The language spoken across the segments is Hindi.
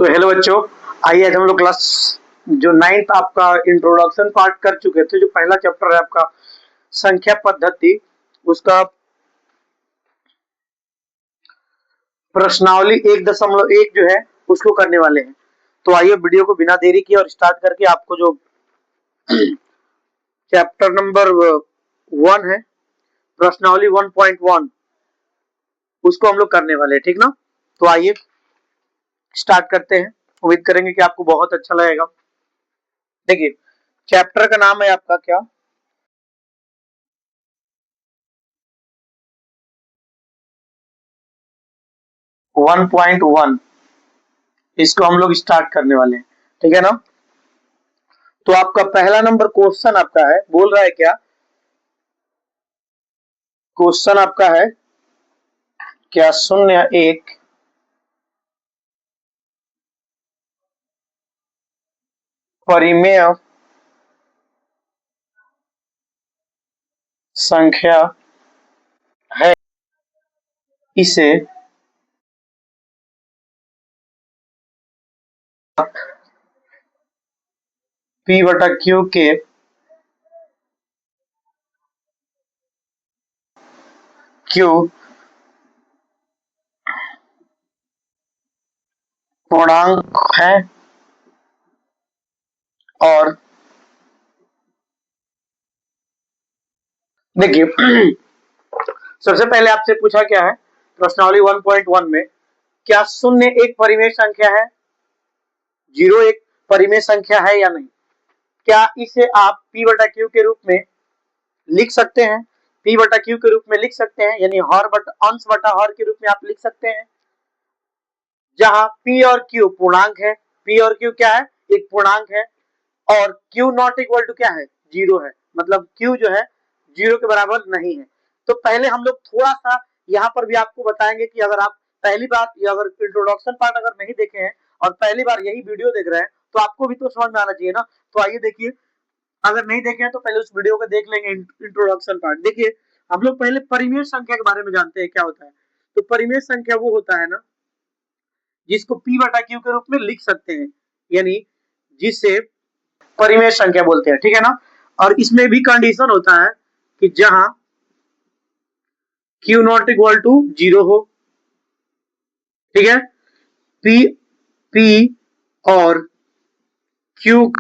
तो हेलो बच्चों, आइए आज हम लोग क्लास जो 9th आपका इंट्रोडक्शन पार्ट कर चुके थे। जो पहला चैप्टर है आपका संख्या पद्धति, उसका प्रश्नावली 1.1 जो है उसको करने वाले हैं। तो आइए वीडियो को बिना देरी किए और स्टार्ट करके आपको जो चैप्टर नंबर 1 है प्रश्नावली 1.1 उसको हम लोग करने वाले हैं, ठीक ना। तो आइए स्टार्ट करते हैं। उम्मीद करेंगे कि आपको बहुत अच्छा लगेगा। देखिए चैप्टर का नाम है आपका क्या, 1.1। इसको हम लोग स्टार्ट करने वाले हैं, ठीक है ना। तो आपका पहला नंबर क्वेश्चन आपका है, बोल रहा है क्या, क्वेश्चन आपका है क्या, 01 परिमेय संख्या है, इसे P बटा Q के Q पूर्णांक है और देखिए सबसे पहले आपसे पूछा क्या है प्रश्नावली 1.1 में, क्या शून्य एक परिमेय संख्या है, 0 एक परिमेय संख्या है या नहीं। क्या इसे आप P बटा Q के रूप में लिख सकते हैं, P बटा Q के रूप में लिख सकते हैं, यानी हर बटा अंश बटा हर के रूप में आप लिख सकते हैं, जहां P और Q पूर्णांक है। P और Q क्या है, एक पूर्णांक है, और Q नॉट इक्वल टू क्या है, 0 है, मतलब Q जो है 0 के बराबर नहीं है। तो पहले हम लोग थोड़ा सा यहाँ पर भी आपको बताएंगे कि अगर आप पहली बार या अगर इंट्रोडक्शन पार्ट अगर नहीं देखे हैं और पहली बार यही वीडियो देख रहे हैं तो आपको भी तो समझ में आना चाहिए ना। तो आइए देखिए, अगर नहीं देखे हैं तो पहले उस वीडियो को देख लेंगे इंट्रोडक्शन पार्ट। देखिए हम लोग पहले परिमेय संख्या के बारे में जानते हैं क्या होता है। तो परिमेय संख्या वो होता है ना जिसको P बटा Q के रूप में लिख सकते हैं, यानी जिसे परिमेय संख्या बोलते हैं, ठीक है ना। और इसमें भी कंडीशन होता है कि जहां Q नॉट इक्वल टू 0 हो, ठीक है। P और Q,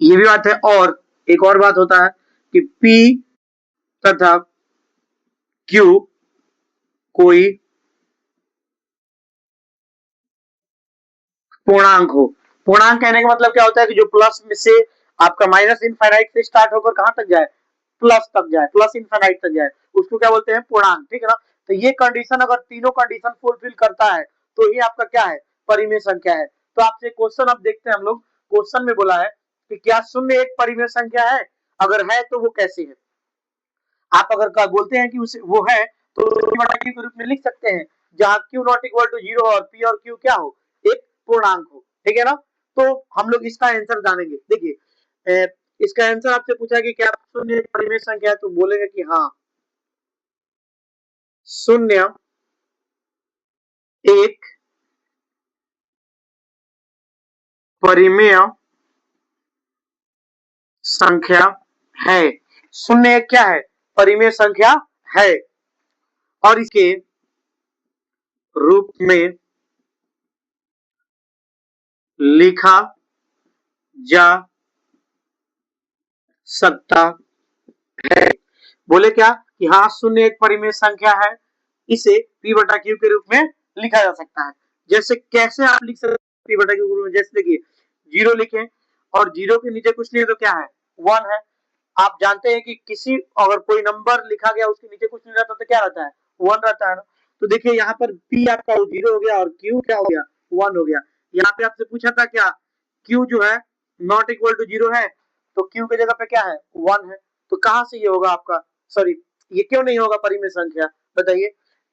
ये भी बात है। और एक और बात होता है कि P तथा Q कोई पूर्णांक हो। पूर्णांक कहने का मतलब क्या होता है कि जो प्लस में से आपका माइनस इनफाइनाइट से स्टार्ट होकर कहां तक जाए, प्लस तक जाए, प्लस इनफाइनाइट तक जाए, उसको क्या बोलते हैं, पूर्णांक, ठीक है ना। तो ये कंडीशन अगर तीनों कंडीशन फुलफिल करता है तो ये आपका क्या है, परिमेय संख्या है। तो आपसे क्वेश्चन अब देखते हैं हम लोग। क्वेश्चन में बोला है कि क्या शून्य एक परिमेय संख्या है, अगर है तो वो कैसे है। आप अगर बोलते हैं कि उसे वो है तो Q के रूप में लिख सकते हैं, जहां Q नॉट इक्वल टू 0 और P और Q क्या हो, एक पूर्णांक हो, ठीक है ना। तो हम लोग इसका आंसर जानेंगे। देखिए इसका आंसर आपसे पूछा कि क्या शून्य एक परिमेय संख्या है, तो बोलेंगे कि हाँ शून्य एक परिमेय संख्या है। शून्य एक क्या है, परिमेय संख्या है, और इसके रूप में लिखा जा सकता है। बोले क्या कि हाँ शून्य एक परिमेय संख्या है, इसे P बटा Q के रूप में लिखा जा सकता है। जैसे कैसे आप लिख सकते हैं P बटा Q के रूप में, जैसे देखिए 0 लिखें और 0 के नीचे कुछ नहीं है तो क्या है, 1 है। आप जानते हैं कि किसी अगर कोई नंबर लिखा गया उसके नीचे कुछ नहीं रहता तो क्या रहता है, 1 रहता है ना। तो देखिए यहाँ पर P आपका 0 हो गया और Q क्या हो गया, 1 हो गया। यहाँ पे आपसे पूछा था क्या, Q जो है नॉट इक्वल टू 0 है, तो Q की जगह पे क्या है, 1 है। तो कहां से ये होगा आपका, सॉरी ये क्यों नहीं होगा परिमेय संख्या, बताइए।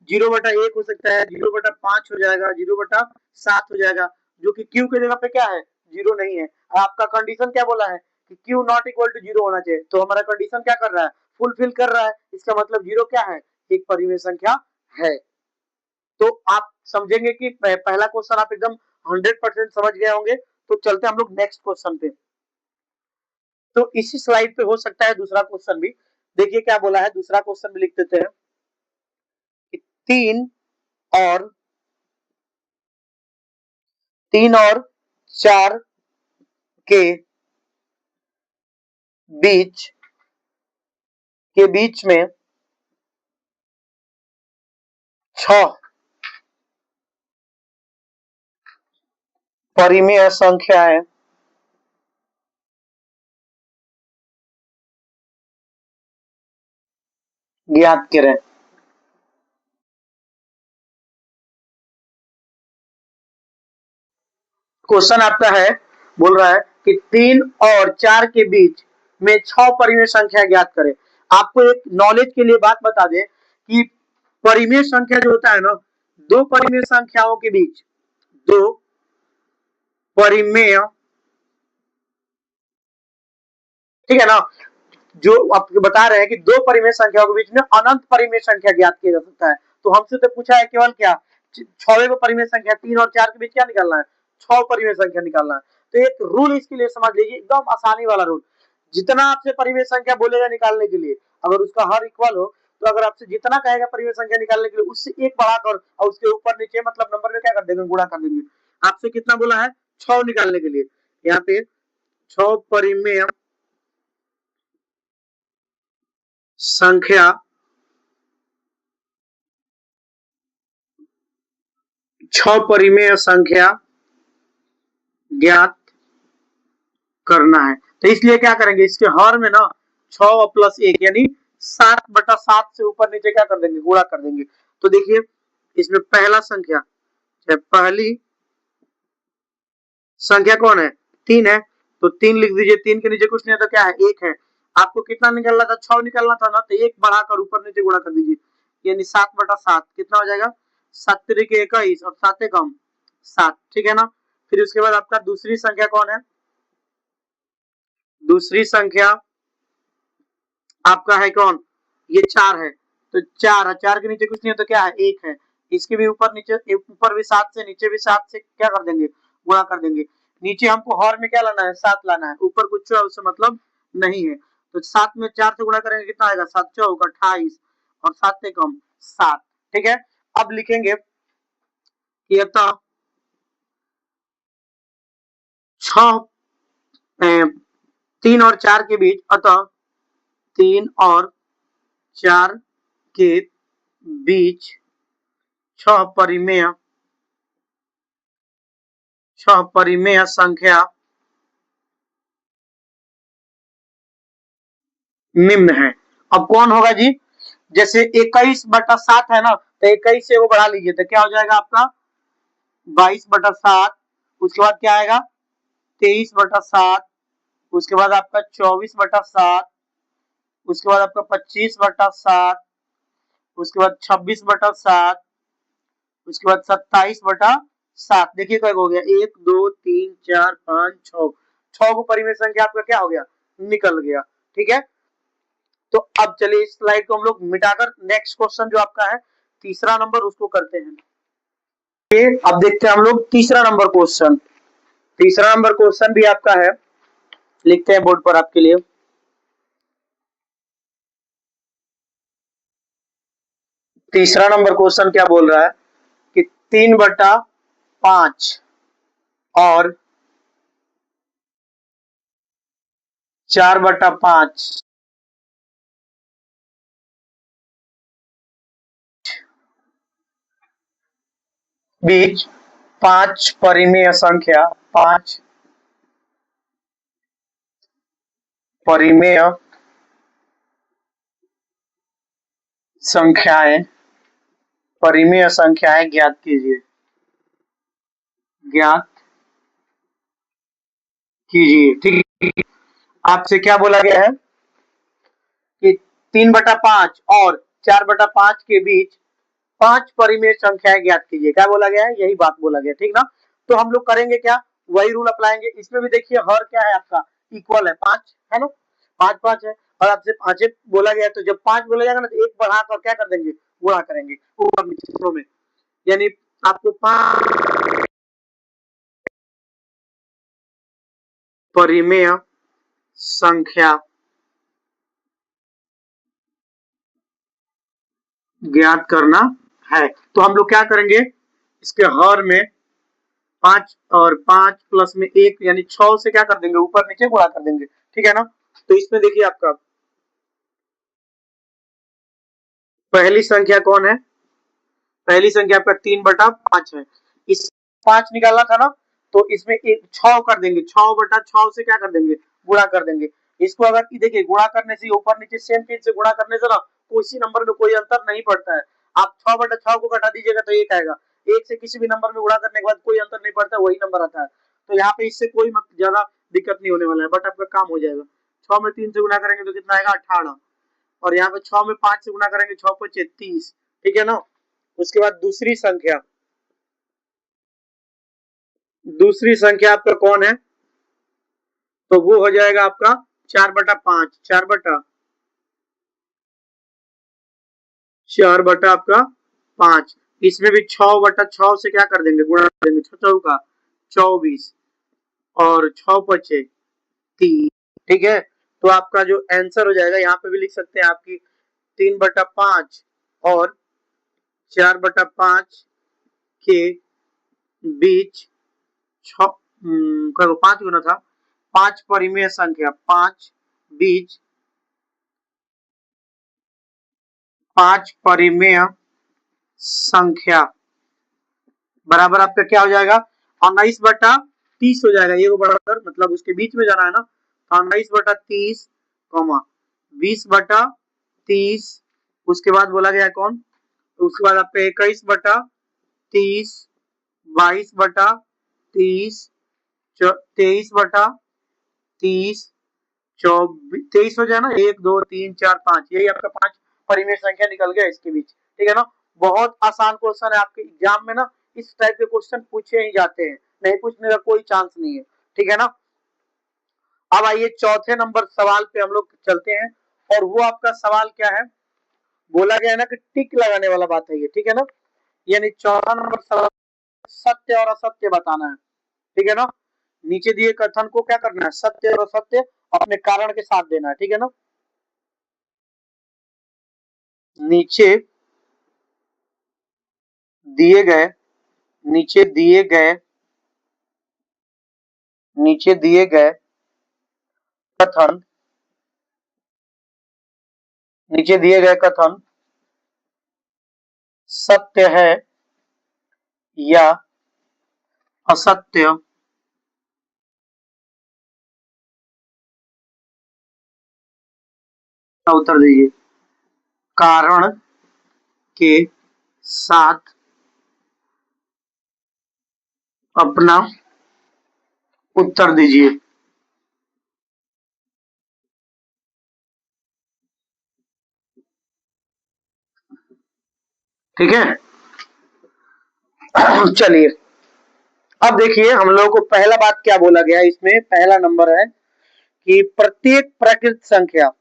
0/1 हो सकता है, 0/5 हो जाएगा, 0/7 हो जाएगा, जो कि Q की जगह पे क्या है, 0 नहीं है। आपका कंडीशन क्या बोला है कि Q नॉट इक्वल टू 0 होना चाहिए, तो हमारा कंडीशन क्या कर रहा है, फुलफिल कर रहा है। इसका मतलब 0 क्या है, एक परिमेय संख्या है। तो आप समझेंगे कि पहला क्वेश्चन आप एकदम 100% समझ गए होंगे। तो चलते हम लोग नेक्स्ट क्वेश्चन पे। तो इसी स्लाइड पे हो सकता है दूसरा क्वेश्चन भी। देखिए क्या बोला है, दूसरा क्वेश्चन भी लिख देते हैं कि 3 और 4 के बीच में 6 परिमेय संख्याएं ज्ञात करें। क्वेश्चन आपका है, बोल रहा है कि 3 और 4 के बीच में 6 परिमेय संख्या ज्ञात करें। आपको एक नॉलेज के लिए बात बता दें कि परिमेय संख्या जो होता है ना, दो परिमेय संख्याओं के बीच, दो परिमेय, ठीक है ना, जो आपको बता रहे हैं कि दो परिमेय संख्याओं के बीच में अनंत परिमेय संख्या ज्ञात किया जा सकता है। तो हमसे तो पूछा है केवल क्या, 6वें को परिमेय संख्या 3 और 4 के बीच क्या निकालना है, 6 परिमेय संख्या निकालना है। तो एक रूल इसके लिए समझ लीजिए, एकदम आसानी वाला रूल। जितना आपसे परिमेय संख्या बोलेगा निकालने के लिए, अगर उसका हर इक्वल हो, तो अगर आपसे जितना कहेगा परिमेय संख्या निकालने के लिए, उससे एक बढ़ाकर और उसके ऊपर नीचे मतलब नंबर में क्या कर देंगे, गुणा कर देंगे। आपसे कितना बोला है, 6 निकालने के लिए। यहाँ पे 6 परिमेय संख्या 6 परिमेय संख्या ज्ञात करना है। तो इसलिए क्या करेंगे, इसके हर में ना 6 प्लस 1 यानी 7/7 से ऊपर नीचे क्या कर देंगे, गुणा कर देंगे। तो देखिए इसमें पहला संख्या, पहली संख्या कौन है, 3 है, तो 3 लिख दीजिए। 3 के नीचे कुछ नहीं है तो क्या है, 1 है। आपको कितना निकालना था, 6 निकालना था ना, तो 1 बढ़ाकर ऊपर नीचे गुणा कर दीजिए, यानी 7/7 कितना हो जाएगा, 7×3 = 21 और 7 कम 7, ठीक है ना। फिर उसके बाद आपका दूसरी संख्या कौन है, दूसरी संख्या आपका है कौन, ये 4 है। तो 4 के नीचे कुछ नहीं है तो क्या है, 1 है। इसके भी ऊपर नीचे, ऊपर भी 7 से, नीचे भी 7 से क्या कर देंगे, गुणा कर देंगे। नीचे हमको हर में क्या लाना है, 7 लाना है, ऊपर कुछ है उससे मतलब नहीं है। तो 7 में 4 से गुणा करेंगे कितना आएगा, 7×4 = 28 और 7 से कम 7, ठीक है। अब लिखेंगे कि अतः 3 और 4 के बीच, अतः 3 और 4 के बीच 6 परिमेय संख्या निम्न है। अब कौन होगा जी, जैसे 21/7 है ना, तो 21 से वो बढ़ा लीजिए तो क्या हो जाएगा आपका 22/7। उसके बाद क्या आएगा 23/7, उसके बाद आपका 24/7, उसके बाद आपका 25/7, उसके बाद 26/7, उसके बाद 27/7। देखिए क्या हो गया, 1 2 3 4 5 6, 6 को परिमेय संख्या आपका क्या हो गया, निकल गया, ठीक है। तो अब चलिए इस स्लाइड को हम लोग मिटाकर नेक्स्ट क्वेश्चन जो आपका है तीसरा नंबर, उसको करते हैं। अब देखते हैं हम लोग तीसरा नंबर क्वेश्चन। तीसरा नंबर क्वेश्चन भी आपका है, लिखते हैं बोर्ड पर आपके लिए। तीसरा नंबर क्वेश्चन क्या बोल रहा है कि 3/5 और 4/5 बीच 5 परिमेय संख्या, 5 परिमेय संख्याएं, परिमेय संख्याएं ज्ञात कीजिए, ज्ञात कीजिए, ठीक। आपसे क्या बोला गया है कि 3/5 और 4/5 के बीच 5 परिमेय संख्याएं ज्ञात कीजिए। क्या बोला गया है, यही बात बोला गया, ठीक ना। तो हम लोग करेंगे क्या, वही रूल अप्लाएंगे। इसमें भी देखिए हर क्या है आपका, इक्वल है, 5 है ना, 5 5 है और आपसे 5 बोला गया है, तो जब 5 बोला जाएगा ना तो एक बढ़ाकर क्या कर देंगे, गुणा करेंगे ऊपर नीचे में। यानी आपको 5 परिमेय संख्या ज्ञात करना है। तो हम लोग क्या करेंगे, इसके हर में 5 और 5 प्लस में 1 यानी 6 से क्या कर देंगे, ऊपर नीचे गुणा कर देंगे, ठीक है ना। तो इसमें देखिए आपका पहली संख्या कौन है, पहली संख्या आपका 3/5 है। इस 5 निकालना था ना, तो इसमें एक 6 कर देंगे, 6/6 से क्या कर देंगे, गुणा कर देंगे। इसको अगर देखिए गुणा करने से, ऊपर नीचे सेम चीज से गुणा करने से ना उसी नंबर में कोई अंतर नहीं पड़ता है। आप 6/6 को घटा दीजिएगा तो 1 आएगा, 1 से किसी भी नंबर में गुणा करने के बाद कोई अंतर नहीं पड़ता, वही नंबर आता है। तो यहाँ पे इससे कोई ज्यादा दिक्कत नहीं होने वाला है, बट आपका काम हो जाएगा। 6 में 3 से गुणा करेंगे तो कितना आएगा, 18, और यहाँ पे 6 में 5 से गुणा करेंगे, 6 5 30, ठीक है ना। उसके बाद दूसरी संख्या आपका कौन है, तो वो हो जाएगा आपका 4/5, 4 बटा आपका 5। इसमें भी 6/6 से क्या कर देंगे, गुणा कर देंगे, 6 का 24 और 6 5 30, ठीक है। तो आपका जो आंसर हो जाएगा, यहाँ पे भी लिख सकते हैं आपकी 3/5 और 4/5 के बीच 5 गुना था, 5 परिमेय संख्या, 5 परिमेय संख्या बराबर आपका क्या हो जाएगा, 19/30 हो जाएगा। ये बराबर मतलब उसके बीच में जाना है ना, 19/30, 20/30, उसके बाद बोला गया कौन, तो उसके बाद आपका 21/30, 22/30, 23/30, 23 हो जाए ना, 1 2 3 4 5, यही आपका 5 परिमेय संख्या निकल गया इसके बीच, ठीक है ना। बहुत आसान क्वेश्चन है, आपके एग्जाम में ना इस टाइप के क्वेश्चन पूछे ही जाते हैं, नहीं पूछने का कोई चांस नहीं है, ठीक है ना। अब आइए चौथे नंबर सवाल पे हम लोग चलते हैं, और वो आपका सवाल क्या है, बोला गया है ना कि टिक लगाने वाला बात है ये, ठीक है ना। यानी चौथा नंबर सवाल, सत्य और असत्य बताना है, ठीक है ना। नीचे दिए कथन को क्या करना है, सत्य और असत्य अपने कारण के साथ देना है, ठीक है ना। नीचे दिए गए नीचे दिए गए नीचे दिए गए कथन नीचे दिए गए कथन सत्य है या असत्य, उत्तर दीजिए, कारण के साथ अपना उत्तर दीजिए। ठीक है, चलिए अब देखिए हम लोगों को पहला बात क्या बोला गया, इसमें पहला नंबर है कि प्रत्येक प्राकृत संख्या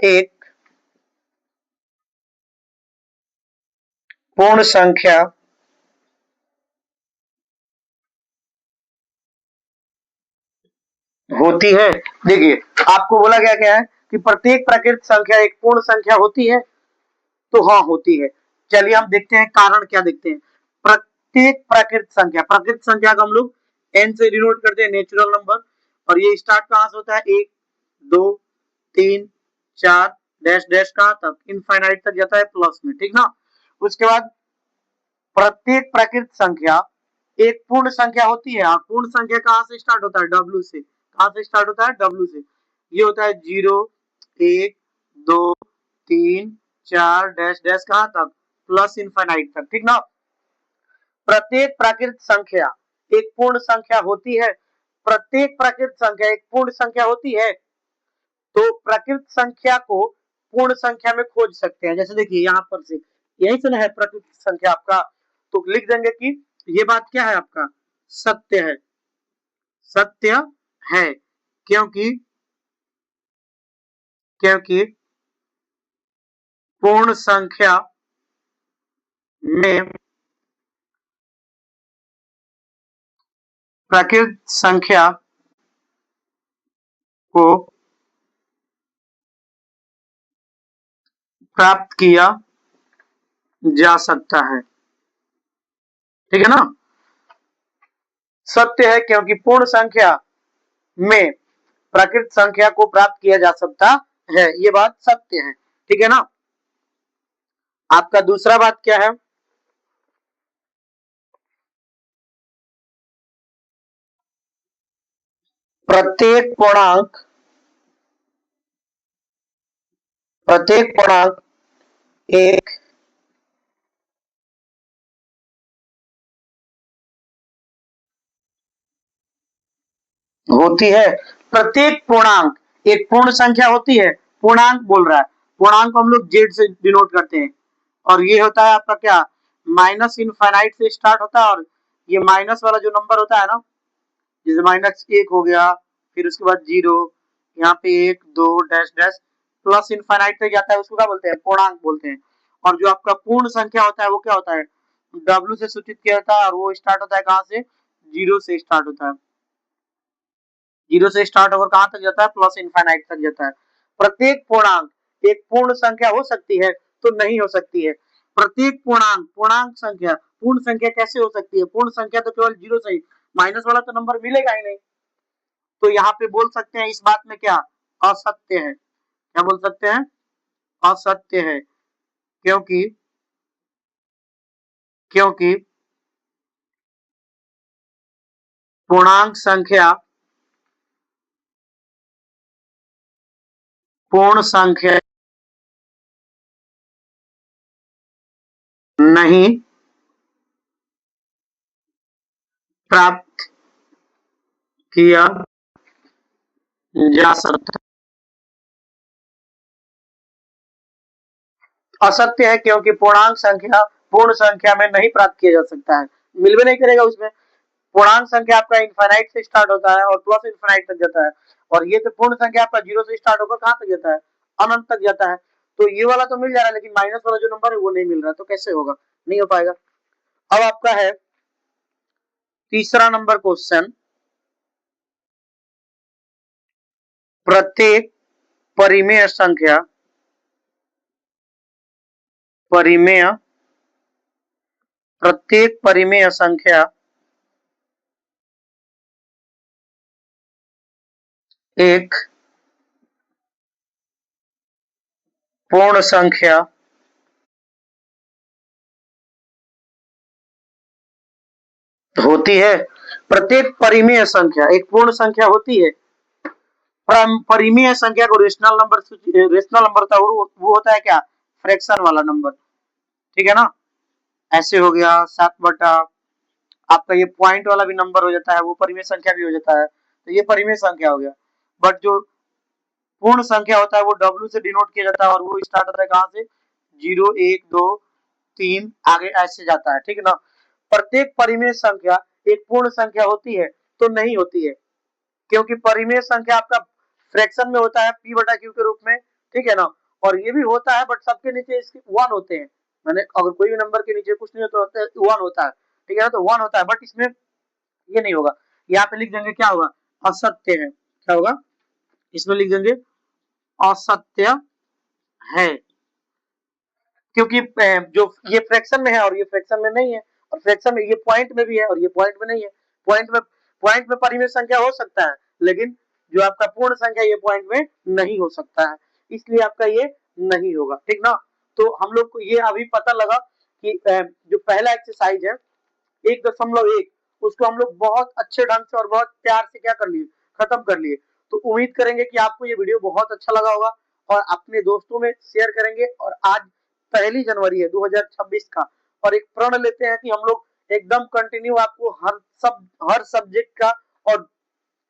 एक पूर्ण संख्या होती है। देखिए आपको बोला गया क्या है कि प्रत्येक प्राकृत संख्या एक पूर्ण संख्या होती है, तो हाँ होती है। चलिए हम देखते हैं कारण क्या देखते हैं। प्रत्येक प्राकृत संख्या का हम लोग एन से डिनोट करते हैं, नेचुरल नंबर, और ये स्टार्ट कहां से होता है, 1 2 3 4 डैश डैश कहां तक, इनफाइनाइट तक जाता है प्लस में, ठीक ना। उसके बाद प्रत्येक प्राकृत संख्या एक पूर्ण संख्या होती है, और पूर्ण संख्या कहां से स्टार्ट होता है, डब्ल्यू से। कहां से स्टार्ट होता है, डब्ल्यू से। ये होता है 0 1 2 3 4 डैश डैश कहां तक, प्लस इनफाइनाइट तक, ठीक ना। प्रत्येक प्राकृत संख्या एक पूर्ण संख्या होती है, प्रत्येक प्राकृत संख्या एक पूर्ण संख्या होती है, तो प्राकृत संख्या को पूर्ण संख्या में खोज सकते हैं। जैसे देखिए यहाँ पर से यही से ना है प्राकृत संख्या आपका, तो लिख देंगे कि ये बात क्या है आपका, सत्य है, सत्य है, क्योंकि पूर्ण संख्या में प्राकृत संख्या को प्राप्त किया जा सकता है। ठीक है ना? सत्य है क्योंकि पूर्ण संख्या में प्राकृत संख्या को प्राप्त किया जा सकता है, ये बात सत्य है। ठीक है ना? आपका दूसरा बात क्या है? प्रत्येक पूर्णांक एक होती है। प्रत्येक पूर्णांक एक पूर्ण संख्या होती है। पूर्णांक बोल रहा है, पूर्णांक को हम लोग जेड से डिनोट करते हैं, और ये होता है आपका क्या, माइनस इनफाइनाइट से स्टार्ट होता है, और ये माइनस वाला जो नंबर होता है ना, जैसे माइनस एक हो गया, फिर उसके बाद जीरो, यहाँ पे एक दो डैश डैश प्लस इनफाइनाइट तक जाता है, उसको क्या बोलते हैं, पूर्णांक बोलते हैं। और जो आपका पूर्ण संख्या होता है वो क्या होता है, डब्ल्यू से सूचित किया जाता है, और वो स्टार्ट होता है कहाँ से, जीरो से स्टार्ट होता है। जीरो से स्टार्ट होकर कहां तक जाता है, प्लस इनफाइनाइट तक जाता है। प्रत्येक पूर्णांक एक पूर्ण संख्या हो सकती है तो नहीं हो सकती है। प्रत्येक पूर्णांक संख्या पूर्ण संख्या कैसे हो सकती है, पूर्ण संख्या तो केवल जीरो से ही, माइनस वाला तो नंबर मिलेगा ही नहीं। तो यहाँ पे बोल सकते हैं इस बात में क्या, असत्य है। क्या बोल सकते हैं, असत्य है, क्योंकि क्योंकि पूर्णांक संख्या पूर्ण संख्या नहीं प्राप्त किया जा सकता। असत्य है क्योंकि पूर्णांक संख्या पूर्ण संख्या में नहीं प्राप्त किया जा सकता है, मिल भी नहीं करेगा उसमें। पूर्णांक संख्या आपका इनफाइनाइट से स्टार्ट होता है और प्लस इनफाइनाइट तक जाता है, और ये तो पूर्ण संख्या आपका जीरो से स्टार्ट होकर कहां तक जाता है, अनंत तक जाता है। तो ये वाला तो मिल जा रहा है, लेकिन माइनस वाला जो नंबर है वो नहीं मिल रहा, तो कैसे होगा, नहीं हो पाएगा। अब आपका है तीसरा नंबर क्वेश्चन, प्रत्येक परिमेय संख्या परिमेय प्रत्येक परिमेय संख्या एक पूर्ण संख्या होती है। प्रत्येक परिमेय संख्या एक पूर्ण संख्या होती है। परिमेय संख्या को रेशनल नंबर था, वो होता है क्या, फ्रैक्शन वाला नंबर। ठीक है ना? ऐसे हो गया 7/, आपका ये पॉइंट वाला भी नंबर हो जाता है, वो परिमेय संख्या भी हो जाता है, तो ये परिमेय संख्या हो गया। बट जो पूर्ण संख्या होता है वो डब्ल्यू से डिनोट किया जाता है, और वो स्टार्ट होता है कहां से, जीरो एक दो तीन आगे ऐसे जाता है। ठीक है ना? प्रत्येक परिमेय संख्या एक पूर्ण संख्या होती है तो नहीं होती है, क्योंकि परिमेय संख्या आपका फ्रैक्शन में होता है p बटा क्यू के रूप में। ठीक है ना? और ये भी होता है, बट सबके नीचे इसके वन होते हैं, मैंने अगर कोई भी नंबर के नीचे कुछ नहीं होता है, वन होता है। ठीक है ना? तो वन होता है, बट इसमें ये नहीं होगा। यहाँ पे लिख देंगे क्या होगा, असत्य है। क्या होगा, इसमें लिख देंगे असत्य है, क्योंकि जो ये फ्रैक्शन में है और ये फ्रैक्शन में नहीं है, और फ्रैक्शन में ये पॉइंट में भी है और ये पॉइंट में नहीं है। पॉइंट में परिमेय संख्या हो सकता है, लेकिन जो आपका पूर्ण संख्या ये पॉइंट में नहीं हो सकता है, इसलिए आपका ये नहीं होगा। ठीक ना? तो हम लोग को ये अभी पता लगा कि जो पहला एक्सरसाइज है 1.1, उसको हम लोग बहुत अच्छे ढंग से और बहुत प्यार से क्या कर लिए, खत्म कर लिए। तो उम्मीद करेंगे कि आपको ये वीडियो बहुत अच्छा लगा होगा, और अपने दोस्तों में शेयर करेंगे। और आज 1 जनवरी है 2026 का, और एक प्रण लेते हैं कि हम लोग एकदम कंटिन्यू आपको हर सब्जेक्ट का, और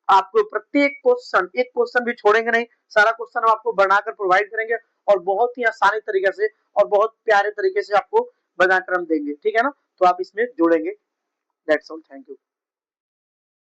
आपको प्रत्येक क्वेश्चन, एक क्वेश्चन भी छोड़ेंगे नहीं, सारा क्वेश्चन हम आपको बनाकर प्रोवाइड करेंगे, और बहुत ही आसानी तरीके से और बहुत प्यारे तरीके से आपको बनाकर हम देंगे। ठीक है ना? तो आप इसमें जुड़ेंगे। That's all, thank you.